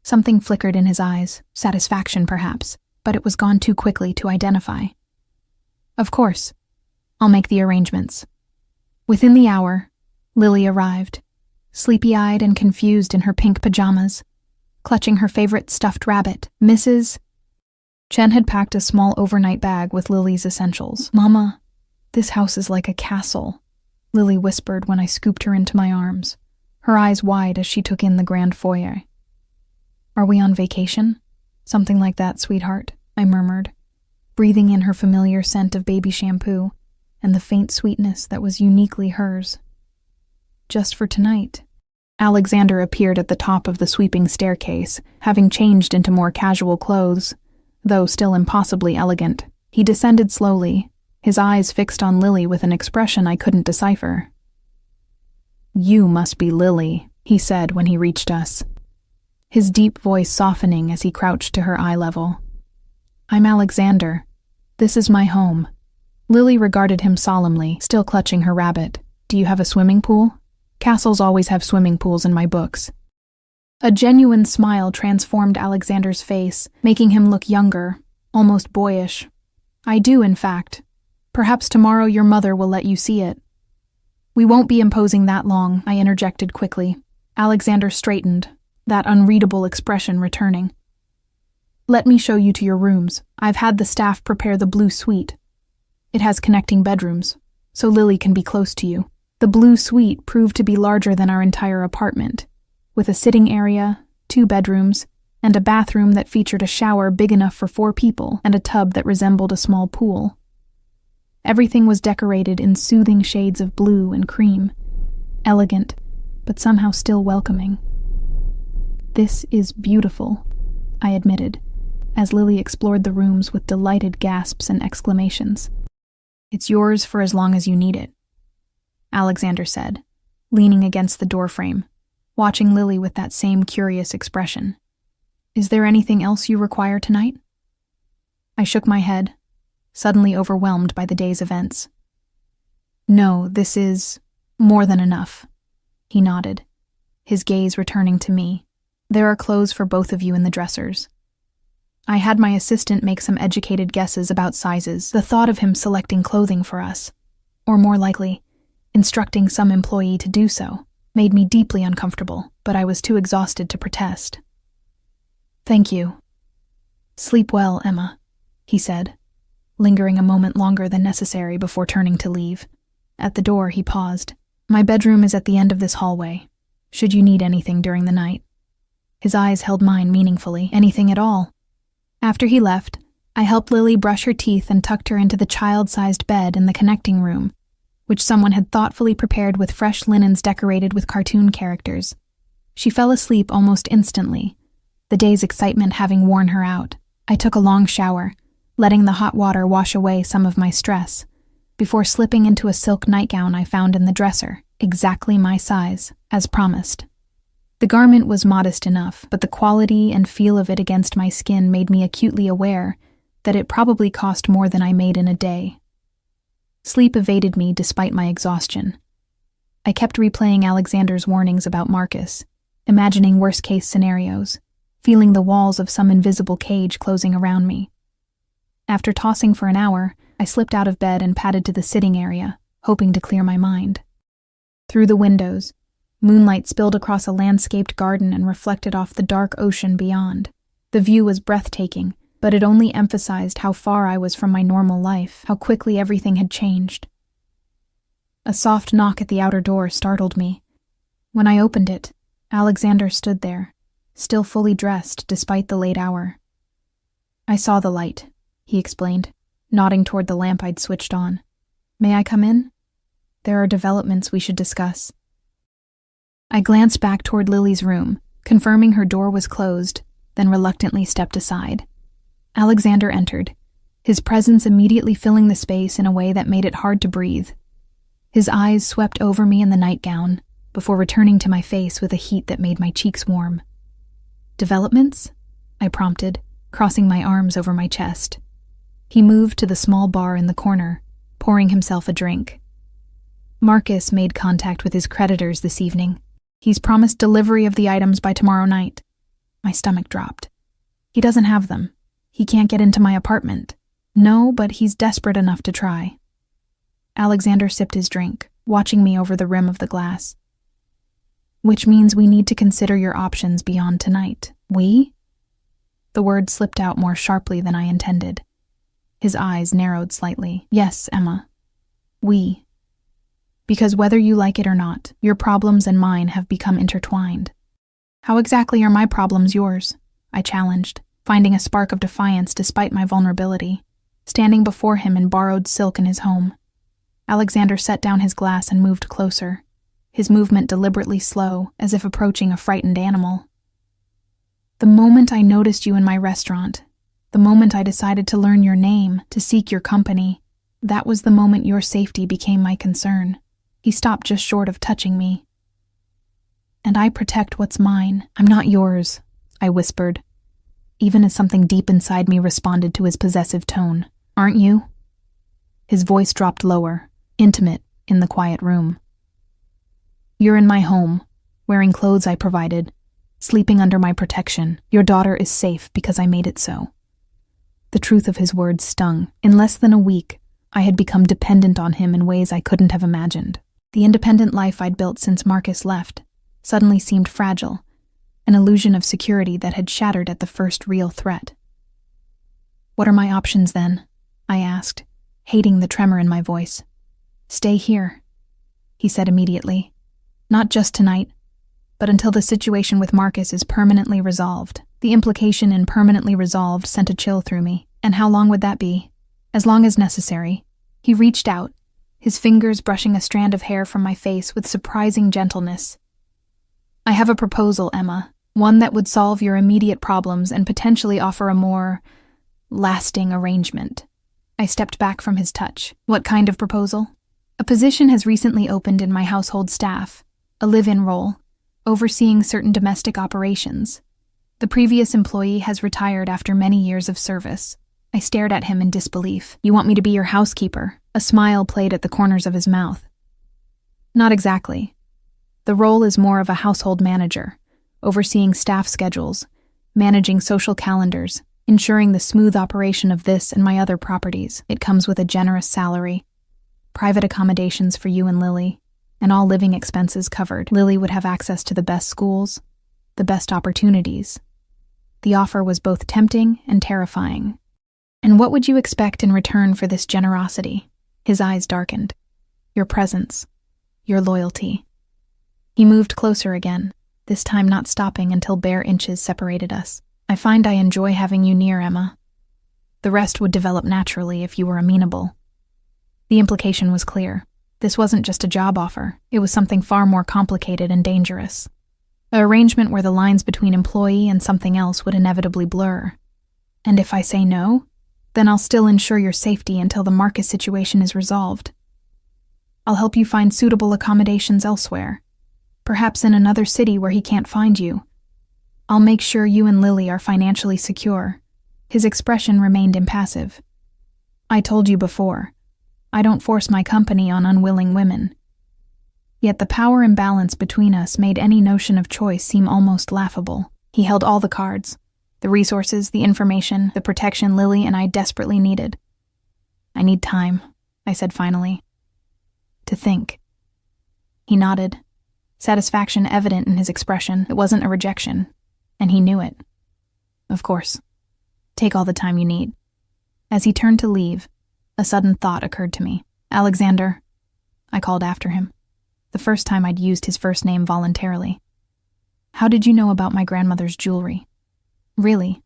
Something flickered in his eyes, satisfaction perhaps, but it was gone too quickly to identify. Of course, I'll make the arrangements. Within the hour, Lily arrived, sleepy-eyed and confused in her pink pajamas, clutching her favorite stuffed rabbit, Mrs. Chen had packed a small overnight bag with Lily's essentials. "Mama, this house is like a castle," Lily whispered when I scooped her into my arms, her eyes wide as she took in the grand foyer. "Are we on vacation?" "Something like that, sweetheart," I murmured, breathing in her familiar scent of baby shampoo and the faint sweetness that was uniquely hers. "Just for tonight." Alexander appeared at the top of the sweeping staircase, having changed into more casual clothes, though still impossibly elegant. He descended slowly, his eyes fixed on Lily with an expression I couldn't decipher. "You must be Lily," he said when he reached us, his deep voice softening as he crouched to her eye level. "I'm Alexander. This is my home." Lily regarded him solemnly, still clutching her rabbit. "Do you have a swimming pool? Castles always have swimming pools in my books." A genuine smile transformed Alexander's face, making him look younger, almost boyish. "I do, in fact. Perhaps tomorrow your mother will let you see it." "We won't be imposing that long," I interjected quickly. Alexander straightened, that unreadable expression returning. "Let me show you to your rooms. I've had the staff prepare the blue suite. It has connecting bedrooms, so Lily can be close to you." The blue suite proved to be larger than our entire apartment, with a sitting area, 2 bedrooms, and a bathroom that featured a shower big enough for 4 people and a tub that resembled a small pool. Everything was decorated in soothing shades of blue and cream, elegant, but somehow still welcoming. "This is beautiful," I admitted, as Lily explored the rooms with delighted gasps and exclamations. "It's yours for as long as you need it," Alexander said, leaning against the doorframe, watching Lily with that same curious expression. "Is there anything else you require tonight?" I shook my head, suddenly overwhelmed by the day's events. "No, this is more than enough," he nodded, his gaze returning to me. "There are clothes for both of you in the dressers." I had my assistant make some educated guesses about sizes. The thought of him selecting clothing for us, or more likely, instructing some employee to do so, made me deeply uncomfortable, but I was too exhausted to protest. "Thank you. Sleep well, Emma," he said, lingering a moment longer than necessary before turning to leave. At the door, he paused. "My bedroom is at the end of this hallway, should you need anything during the night." His eyes held mine meaningfully. "Anything at all." After he left, I helped Lily brush her teeth and tucked her into the child-sized bed in the connecting room, which someone had thoughtfully prepared with fresh linens decorated with cartoon characters. She fell asleep almost instantly, the day's excitement having worn her out. I took a long shower, letting the hot water wash away some of my stress, before slipping into a silk nightgown I found in the dresser, exactly my size, as promised. The garment was modest enough, but the quality and feel of it against my skin made me acutely aware that it probably cost more than I made in a day. Sleep evaded me despite my exhaustion. I kept replaying Alexander's warnings about Marcus, imagining worst-case scenarios, feeling the walls of some invisible cage closing around me. After tossing for an hour, I slipped out of bed and padded to the sitting area, hoping to clear my mind. Through the windows, moonlight spilled across a landscaped garden and reflected off the dark ocean beyond. The view was breathtaking, but it only emphasized how far I was from my normal life, how quickly everything had changed. A soft knock at the outer door startled me. When I opened it, Alexander stood there, still fully dressed despite the late hour. "I saw the light," he explained, nodding toward the lamp I'd switched on. "May I come in? There are developments we should discuss." I glanced back toward Lily's room, confirming her door was closed, then reluctantly stepped aside. Alexander entered, his presence immediately filling the space in a way that made it hard to breathe. His eyes swept over me in the nightgown, before returning to my face with a heat that made my cheeks warm. "Developments?" I prompted, crossing my arms over my chest. He moved to the small bar in the corner, pouring himself a drink. "Marcus made contact with his creditors this evening. He's promised delivery of the items by tomorrow night." My stomach dropped. "He doesn't have them. He can't get into my apartment." "No, but he's desperate enough to try." Alexander sipped his drink, watching me over the rim of the glass. "Which means we need to consider your options beyond tonight." "We?" The word slipped out more sharply than I intended. His eyes narrowed slightly. "Yes, Emma. We. Because whether you like it or not, your problems and mine have become intertwined." "How exactly are my problems yours?" I challenged, finding a spark of defiance despite my vulnerability, standing before him in borrowed silk in his home. Alexander set down his glass and moved closer, his movement deliberately slow, as if approaching a frightened animal. "The moment I noticed you in my restaurant, the moment I decided to learn your name, to seek your company, that was the moment your safety became my concern." He stopped just short of touching me. "And I protect what's mine. I'm not yours," I whispered, even as something deep inside me responded to his possessive tone. "Aren't you?" His voice dropped lower, intimate, in the quiet room. "You're in my home, wearing clothes I provided, sleeping under my protection. Your daughter is safe because I made it so." The truth of his words stung. In less than a week, I had become dependent on him in ways I couldn't have imagined. The independent life I'd built since Marcus left suddenly seemed fragile, an illusion of security that had shattered at the first real threat. "What are my options then?" I asked, hating the tremor in my voice. "Stay here," he said immediately. "Not just tonight, but until the situation with Marcus is permanently resolved." The implication in permanently resolved sent a chill through me. "And how long would that be?" "As long as necessary." He reached out, his fingers brushing a strand of hair from my face with surprising gentleness. "I have a proposal, Emma, one that would solve your immediate problems and potentially offer a more lasting arrangement." I stepped back from his touch. "What kind of proposal?" "A position has recently opened in my household staff, a live-in role, overseeing certain domestic operations. The previous employee has retired after many years of service." I stared at him in disbelief. "You want me to be your housekeeper?" A smile played at the corners of his mouth. "Not exactly. The role is more of a household manager, overseeing staff schedules, managing social calendars, ensuring the smooth operation of this and my other properties. It comes with a generous salary, private accommodations for you and Lily, and all living expenses covered. Lily would have access to the best schools, the best opportunities." The offer was both tempting and terrifying. "And what would you expect in return for this generosity?" His eyes darkened. "Your presence, your loyalty." He moved closer again, this time not stopping until bare inches separated us. "I find I enjoy having you near, Emma. The rest would develop naturally if you were amenable." The implication was clear. This wasn't just a job offer, it was something far more complicated and dangerous. An arrangement where the lines between employee and something else would inevitably blur. "And if I say no, then I'll still ensure your safety until the Marcus situation is resolved. I'll help you find suitable accommodations elsewhere, perhaps in another city where he can't find you. I'll make sure you and Lily are financially secure." His expression remained impassive. "I told you before, I don't force my company on unwilling women." Yet the power imbalance between us made any notion of choice seem almost laughable. He held all the cards, the resources, the information, the protection Lily and I desperately needed. "I need time," I said finally. "To think." He nodded, satisfaction evident in his expression. It wasn't a rejection, and he knew it. "Of course. Take all the time you need." As he turned to leave, a sudden thought occurred to me. "Alexander," I called after him, the first time I'd used his first name voluntarily. "How did you know about my grandmother's jewelry? Really?"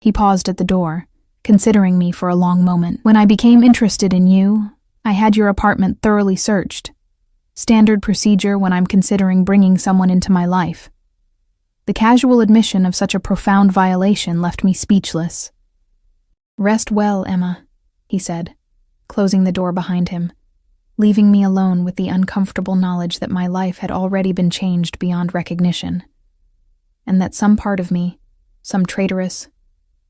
He paused at the door, considering me for a long moment. When I became interested in you, I had your apartment thoroughly searched. Standard procedure when I'm considering bringing someone into my life. The casual admission of such a profound violation left me speechless. Rest well, Emma, he said, closing the door behind him, leaving me alone with the uncomfortable knowledge that my life had already been changed beyond recognition, and that some part of me, some traitorous,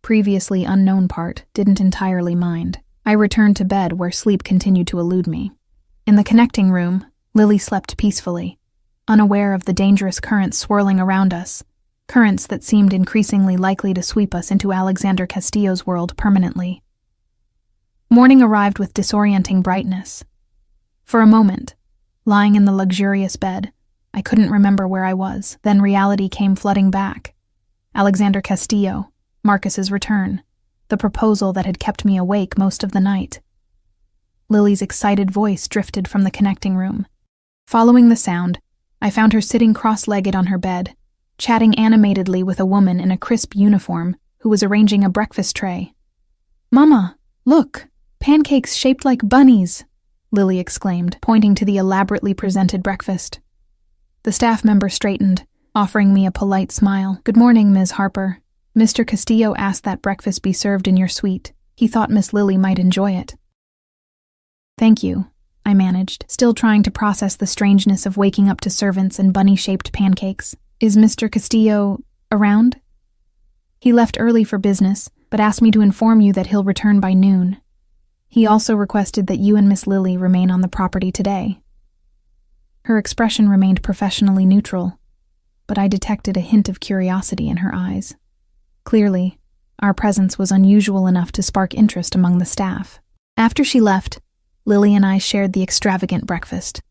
previously unknown part, didn't entirely mind. I returned to bed where sleep continued to elude me. In the connecting room, Lily slept peacefully, unaware of the dangerous currents swirling around us, currents that seemed increasingly likely to sweep us into Alexander Castillo's world permanently. Morning arrived with disorienting brightness. For a moment, lying in the luxurious bed, I couldn't remember where I was. Then reality came flooding back. Alexander Castillo, Marcus's return, the proposal that had kept me awake most of the night. Lily's excited voice drifted from the connecting room. Following the sound, I found her sitting cross-legged on her bed, chatting animatedly with a woman in a crisp uniform who was arranging a breakfast tray. "Mama, look, pancakes shaped like bunnies," Lily exclaimed, pointing to the elaborately presented breakfast. The staff member straightened, offering me a polite smile. "Good morning, Ms. Harper. Mr. Castillo asked that breakfast be served in your suite. He thought Miss Lily might enjoy it." "Thank you," I managed, still trying to process the strangeness of waking up to servants and bunny-shaped pancakes. "Is Mr. Castillo around?" "He left early for business, but asked me to inform you that he'll return by noon. He also requested that you and Miss Lily remain on the property today." Her expression remained professionally neutral, but I detected a hint of curiosity in her eyes. Clearly, our presence was unusual enough to spark interest among the staff. After she left, Lily and I shared the extravagant breakfast.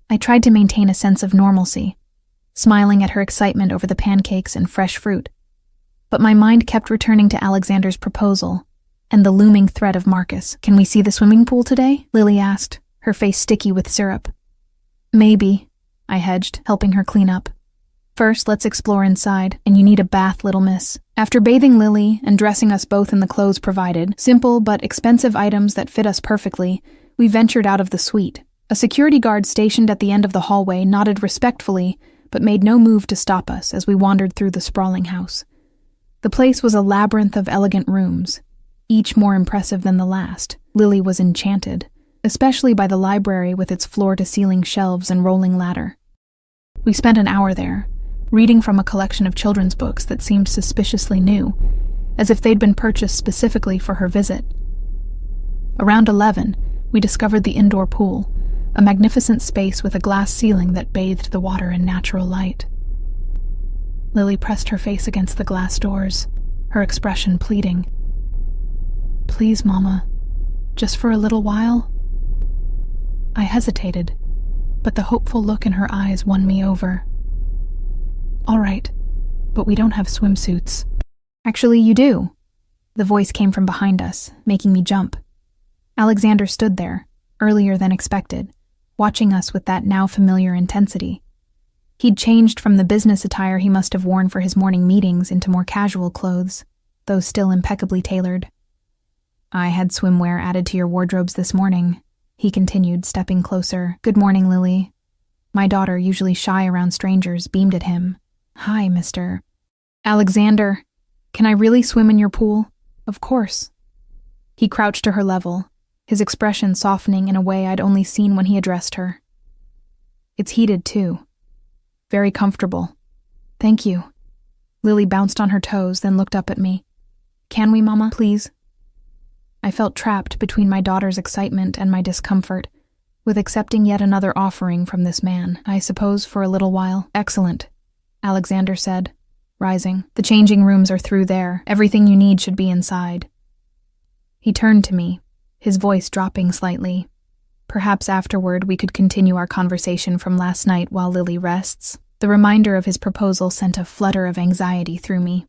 I tried to maintain a sense of normalcy, smiling at her excitement over the pancakes and fresh fruit, but my mind kept returning to Alexander's proposal and the looming threat of Marcus. "Can we see the swimming pool today?" Lily asked, her face sticky with syrup. "Maybe," I hedged, helping her clean up. "First, let's explore inside, and you need a bath, little miss." After bathing Lily and dressing us both in the clothes provided, simple but expensive items that fit us perfectly, we ventured out of the suite. A security guard stationed at the end of the hallway nodded respectfully, but made no move to stop us as we wandered through the sprawling house. The place was a labyrinth of elegant rooms, each more impressive than the last. Lily was enchanted, especially by the library with its floor-to-ceiling shelves and rolling ladder. We spent an hour there, reading from a collection of children's books that seemed suspiciously new, as if they'd been purchased specifically for her visit. Around 11, we discovered the indoor pool, a magnificent space with a glass ceiling that bathed the water in natural light. Lily pressed her face against the glass doors, her expression pleading. "Please, Mama, just for a little while?" I hesitated, but the hopeful look in her eyes won me over. "All right, but we don't have swimsuits." "Actually, you do." The voice came from behind us, making me jump. Alexander stood there, earlier than expected, watching us with that now familiar intensity. He'd changed from the business attire he must have worn for his morning meetings into more casual clothes, though still impeccably tailored. "I had swimwear added to your wardrobes this morning," he continued, stepping closer. "Good morning, Lily." My daughter, usually shy around strangers, beamed at him. "Hi, Mr. Alexander. Can I really swim in your pool?" "Of course." He crouched to her level, his expression softening in a way I'd only seen when he addressed her. "It's heated, too. Very comfortable." "Thank you." Lily bounced on her toes, then looked up at me. "Can we, Mama, please?" I felt trapped between my daughter's excitement and my discomfort, with accepting yet another offering from this man. "I suppose for a little while." "Excellent," Alexander said, rising. "The changing rooms are through there. Everything you need should be inside." He turned to me, his voice dropping slightly. "Perhaps afterward we could continue our conversation from last night while Lily rests." The reminder of his proposal sent a flutter of anxiety through me,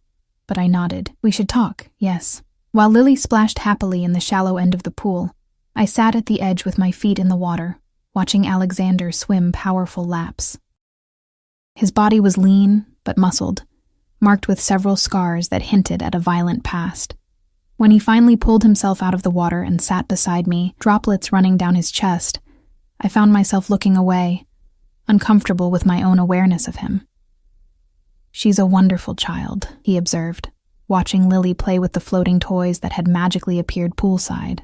but I nodded. "We should talk, yes." While Lily splashed happily in the shallow end of the pool, I sat at the edge with my feet in the water, watching Alexander swim powerful laps. His body was lean but muscled, marked with several scars that hinted at a violent past. When he finally pulled himself out of the water and sat beside me, droplets running down his chest, I found myself looking away, uncomfortable with my own awareness of him. "She's a wonderful child," he observed, watching Lily play with the floating toys that had magically appeared poolside.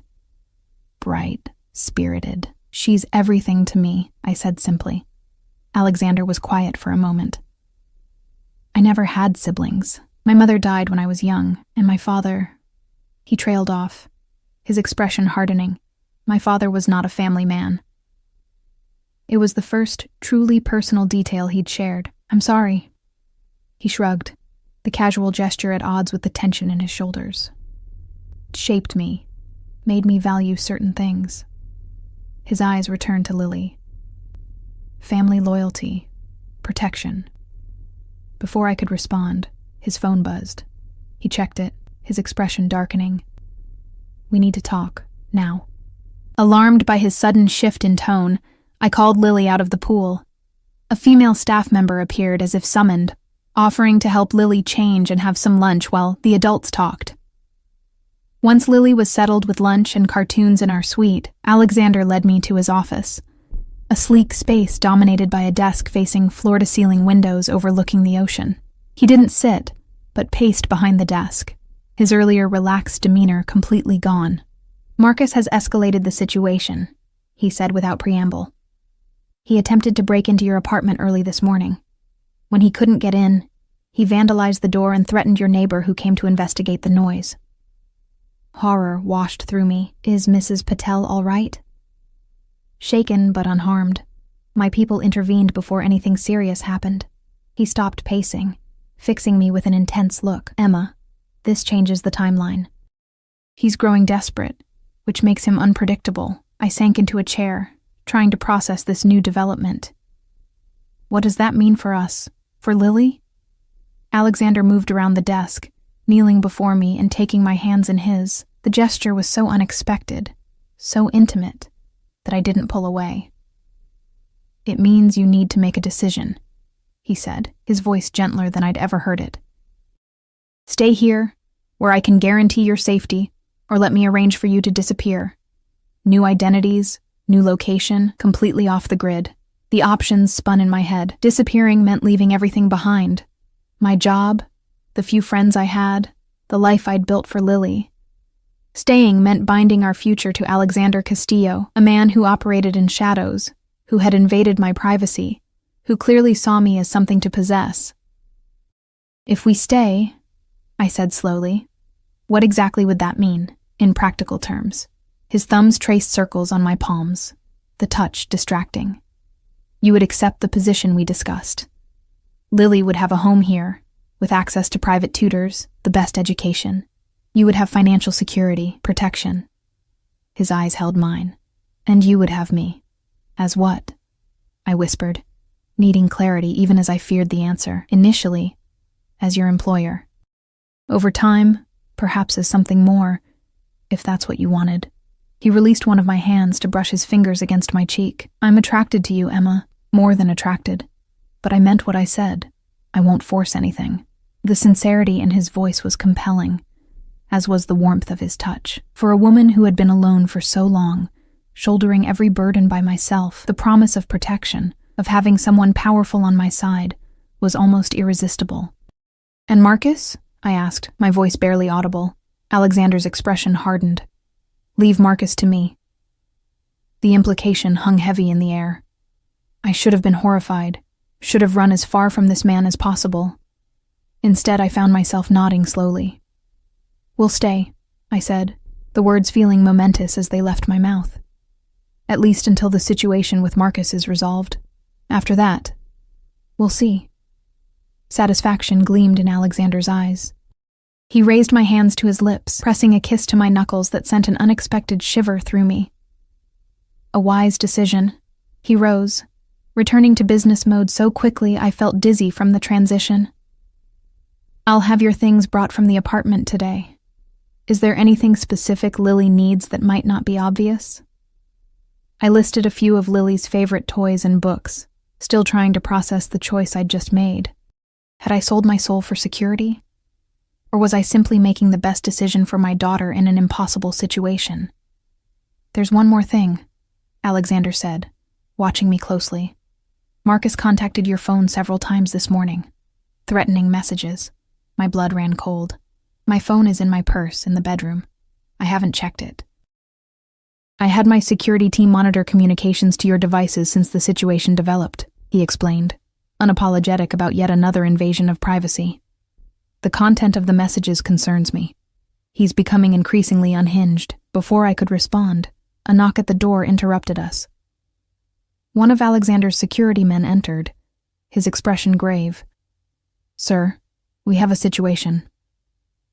"Bright, spirited. She's everything to me," I said simply. Alexander was quiet for a moment. "I never had siblings. My mother died when I was young, and my father—" He trailed off, his expression hardening. My father was not a family man. It was the first truly personal detail he'd shared. "I'm sorry." He shrugged, the casual gesture at odds with the tension in his shoulders. It shaped me, made me value certain things. His eyes returned to Lily. Family loyalty, protection. Before I could respond, his phone buzzed. He checked it, his expression darkening. "We need to talk, now." Alarmed by his sudden shift in tone, I called Lily out of the pool. A female staff member appeared as if summoned, offering to help Lily change and have some lunch while the adults talked. Once Lily was settled with lunch and cartoons in our suite, Alexander led me to his office. A sleek space dominated by a desk facing floor-to-ceiling windows overlooking the ocean. He didn't sit, but paced behind the desk, his earlier relaxed demeanor completely gone. "Marcus has escalated the situation," he said without preamble. "He attempted to break into your apartment early this morning. When he couldn't get in, he vandalized the door and threatened your neighbor who came to investigate the noise." Horror washed through me. "Is Mrs. Patel all right?" Shaken but unharmed, my people intervened before anything serious happened. He stopped pacing, fixing me with an intense look. "Emma, this changes the timeline." He's growing desperate, which makes him unpredictable. I sank into a chair, trying to process this new development. "What does that mean for us? For Lily?" Alexander moved around the desk, kneeling before me and taking my hands in his. The gesture was so unexpected, so intimate, that I didn't pull away. "It means you need to make a decision," he said, his voice gentler than I'd ever heard it. "Stay here, where I can guarantee your safety, or let me arrange for you to disappear. New identities, new location, completely off the grid." The options spun in my head. Disappearing meant leaving everything behind. My job, the few friends I had, the life I'd built for Lily. Staying meant binding our future to Alexander Castillo, a man who operated in shadows, who had invaded my privacy, who clearly saw me as something to possess. "If we stay," I said slowly, "what exactly would that mean, in practical terms?" His thumbs traced circles on my palms, the touch distracting. "You would accept the position we discussed. Lily would have a home here, with access to private tutors, the best education. You would have financial security, protection." His eyes held mine. "And you would have me." "As what?" I whispered, needing clarity even as I feared the answer. "Initially, as your employer. Over time, perhaps as something more, if that's what you wanted." He released one of my hands to brush his fingers against my cheek. "I'm attracted to you, Emma, more than attracted. But I meant what I said. I won't force anything." The sincerity in his voice was compelling, as was the warmth of his touch. For a woman who had been alone for so long, shouldering every burden by myself, the promise of protection, of having someone powerful on my side, was almost irresistible. "And Marcus?" I asked, my voice barely audible. Alexander's expression hardened. "Leave Marcus to me." The implication hung heavy in the air. I should have been horrified, should have run as far from this man as possible. Instead, I found myself nodding slowly. "We'll stay," I said, the words feeling momentous as they left my mouth. "At least until the situation with Marcus is resolved. After that, we'll see." Satisfaction gleamed in Alexander's eyes. He raised my hands to his lips, pressing a kiss to my knuckles that sent an unexpected shiver through me. A wise decision. He rose, returning to business mode so quickly I felt dizzy from the transition. "I'll have your things brought from the apartment today. Is there anything specific Lily needs that might not be obvious?" I listed a few of Lily's favorite toys and books, still trying to process the choice I'd just made. Had I sold my soul for security? Or was I simply making the best decision for my daughter in an impossible situation? "There's one more thing," Alexander said, watching me closely. "Marcus contacted your phone several times this morning. Threatening messages." My blood ran cold. "My phone is in my purse in the bedroom. I haven't checked it. I had my security team monitor communications to your devices since the situation developed," he explained, unapologetic about yet another invasion of privacy. "The content of the messages concerns me." He's becoming increasingly unhinged. Before I could respond, a knock at the door interrupted us. One of Alexander's security men entered, his expression grave. "Sir, we have a situation.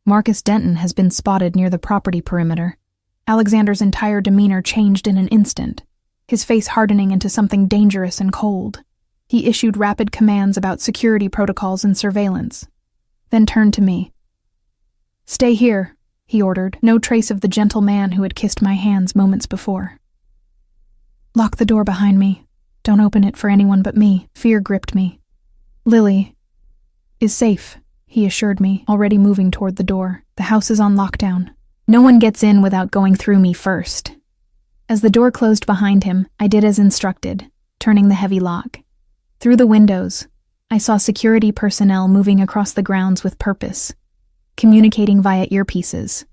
Marcus Denton has been spotted near the property perimeter." Alexander's entire demeanor changed in an instant, his face hardening into something dangerous and cold. He issued rapid commands about security protocols and surveillance, then turned to me. "Stay here," he ordered, no trace of the gentle man who had kissed my hands moments before. "Lock the door behind me. Don't open it for anyone but me." Fear gripped me. "Lily is safe," he assured me, already moving toward the door. "The house is on lockdown. No one gets in without going through me first." As the door closed behind him, I did as instructed, turning the heavy lock. Through the windows, I saw security personnel moving across the grounds with purpose, communicating via earpieces.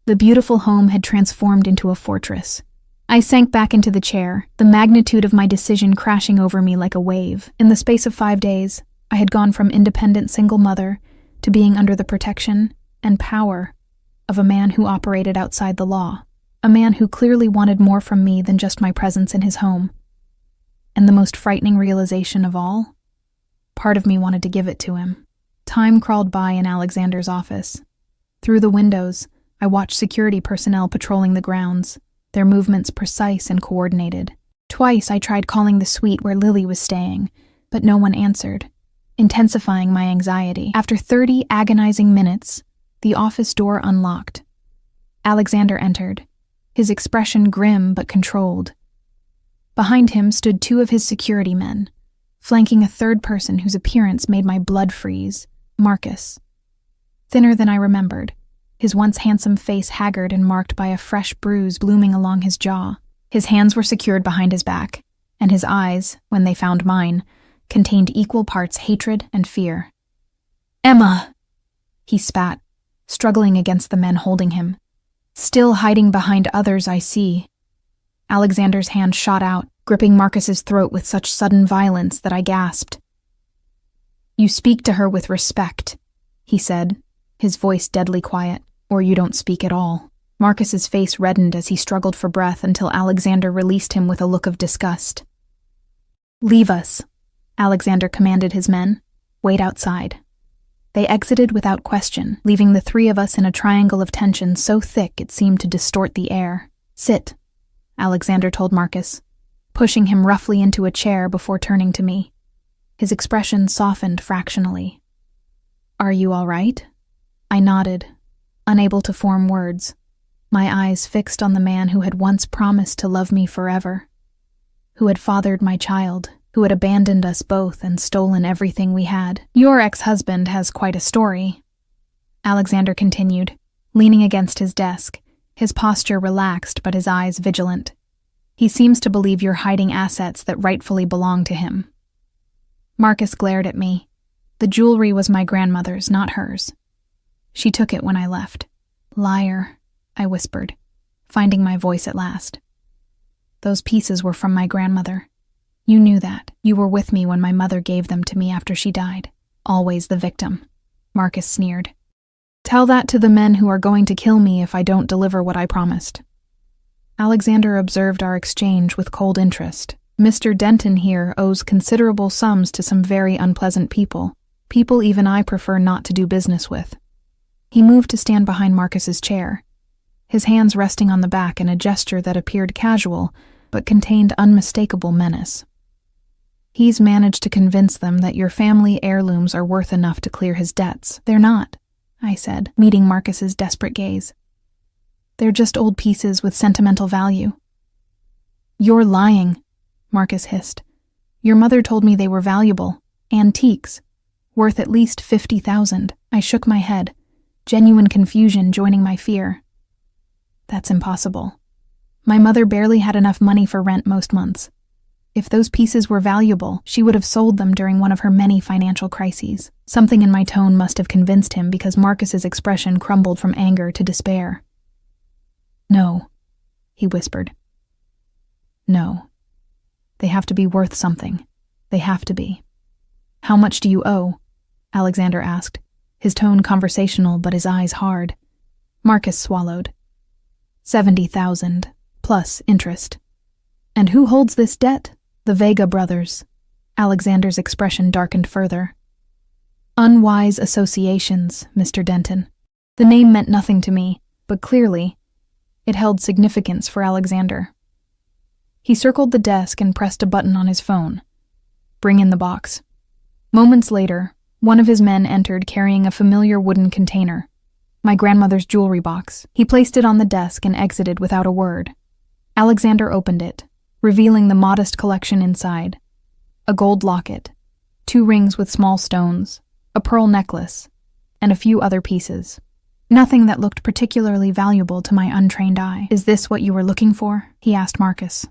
The beautiful home had transformed into a fortress. I sank back into the chair, the magnitude of my decision crashing over me like a wave. In the space of 5 days, I had gone from independent single mother to being under the protection and power of a man who operated outside the law, a man who clearly wanted more from me than just my presence in his home. And the most frightening realization of all? Part of me wanted to give it to him. Time crawled by in Alexander's office. Through the windows, I watched security personnel patrolling the grounds, their movements precise and coordinated. Twice I tried calling the suite where Lily was staying, but no one answered, intensifying my anxiety. After 30 agonizing minutes, the office door unlocked. Alexander entered, his expression grim but controlled. Behind him stood 2 of his security men, flanking a third person whose appearance made my blood freeze, Marcus. Thinner than I remembered, his once handsome face haggard and marked by a fresh bruise blooming along his jaw. His hands were secured behind his back, and his eyes, when they found mine, contained equal parts hatred and fear. "Emma!" he spat, struggling against the men holding him. "Still hiding behind others, I see." Alexander's hand shot out, gripping Marcus's throat with such sudden violence that I gasped. "You speak to her with respect," he said, his voice deadly quiet, "or you don't speak at all." Marcus's face reddened as he struggled for breath until Alexander released him with a look of disgust. "Leave us," Alexander commanded his men. "Wait outside." They exited without question, leaving the 3 of us in a triangle of tension so thick it seemed to distort the air. "Sit," Alexander told Marcus, pushing him roughly into a chair before turning to me. His expression softened fractionally. "Are you all right?" I nodded, unable to form words, my eyes fixed on the man who had once promised to love me forever, who had fathered my child, who had abandoned us both and stolen everything we had. "Your ex-husband has quite a story," Alexander continued, leaning against his desk, his posture relaxed but his eyes vigilant. "He seems to believe you're hiding assets that rightfully belong to him." Marcus glared at me. The jewelry was my grandmother's, not hers. She took it when I left. "Liar," I whispered, finding my voice at last. "Those pieces were from my grandmother. You knew that. You were with me when my mother gave them to me after she died. Always the victim," Marcus sneered. "Tell that to the men who are going to kill me if I don't deliver what I promised." Alexander observed our exchange with cold interest. "Mr. Denton here owes considerable sums to some very unpleasant people even I prefer not to do business with." He moved to stand behind Marcus's chair, his hands resting on the back in a gesture that appeared casual but contained unmistakable menace. "He's managed to convince them that your family heirlooms are worth enough to clear his debts." "They're not," I said, meeting Marcus's desperate gaze. "They're just old pieces with sentimental value." "You're lying," Marcus hissed. "Your mother told me they were valuable, antiques, worth at least 50,000. I shook my head, genuine confusion joining my fear. That's impossible. My mother barely had enough money for rent most months. If those pieces were valuable, she would have sold them during one of her many financial crises. Something in my tone must have convinced him because Marcus's expression crumbled from anger to despair. "No," he whispered. "No. They have to be worth something. They have to be." "How much do you owe?" Alexander asked, his tone conversational but his eyes hard. Marcus swallowed. 70,000, plus interest. "And who holds this debt?" "The Vega brothers." Alexander's expression darkened further. "Unwise associations, Mr. Denton." The name meant nothing to me, but clearly, it held significance for Alexander. He circled the desk and pressed a button on his phone. "Bring in the box." Moments later, one of his men entered carrying a familiar wooden container, my grandmother's jewelry box. He placed it on the desk and exited without a word. Alexander opened it, revealing the modest collection inside. A gold locket, 2 rings with small stones, a pearl necklace, and a few other pieces. Nothing that looked particularly valuable to my untrained eye. "Is this what you were looking for?" he asked Marcus.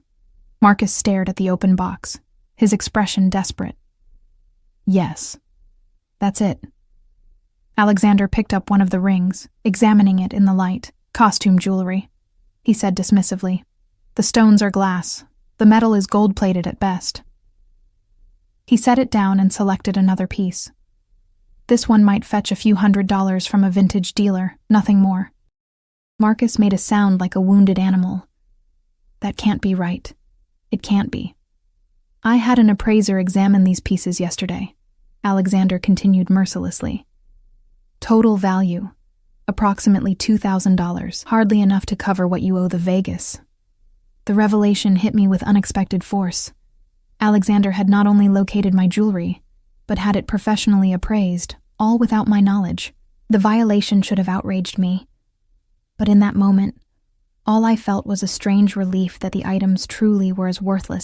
Marcus stared at the open box, his expression desperate. "Yes. That's it." Alexander picked up one of the rings, examining it in the light. "Costume jewelry," he said dismissively. "The stones are glass. The metal is gold-plated at best." He set it down and selected another piece. This one might fetch a few $100s from a vintage dealer, nothing more. Marcus made a sound like a wounded animal. "That can't be right. It can't be." "I had an appraiser examine these pieces yesterday," Alexander continued mercilessly. "Total value, approximately $2,000, hardly enough to cover what you owe the Vegas." The revelation hit me with unexpected force. Alexander had not only located my jewelry, but had it professionally appraised, all without my knowledge. The violation should have outraged me. But in that moment, all I felt was a strange relief that the items truly were as worthless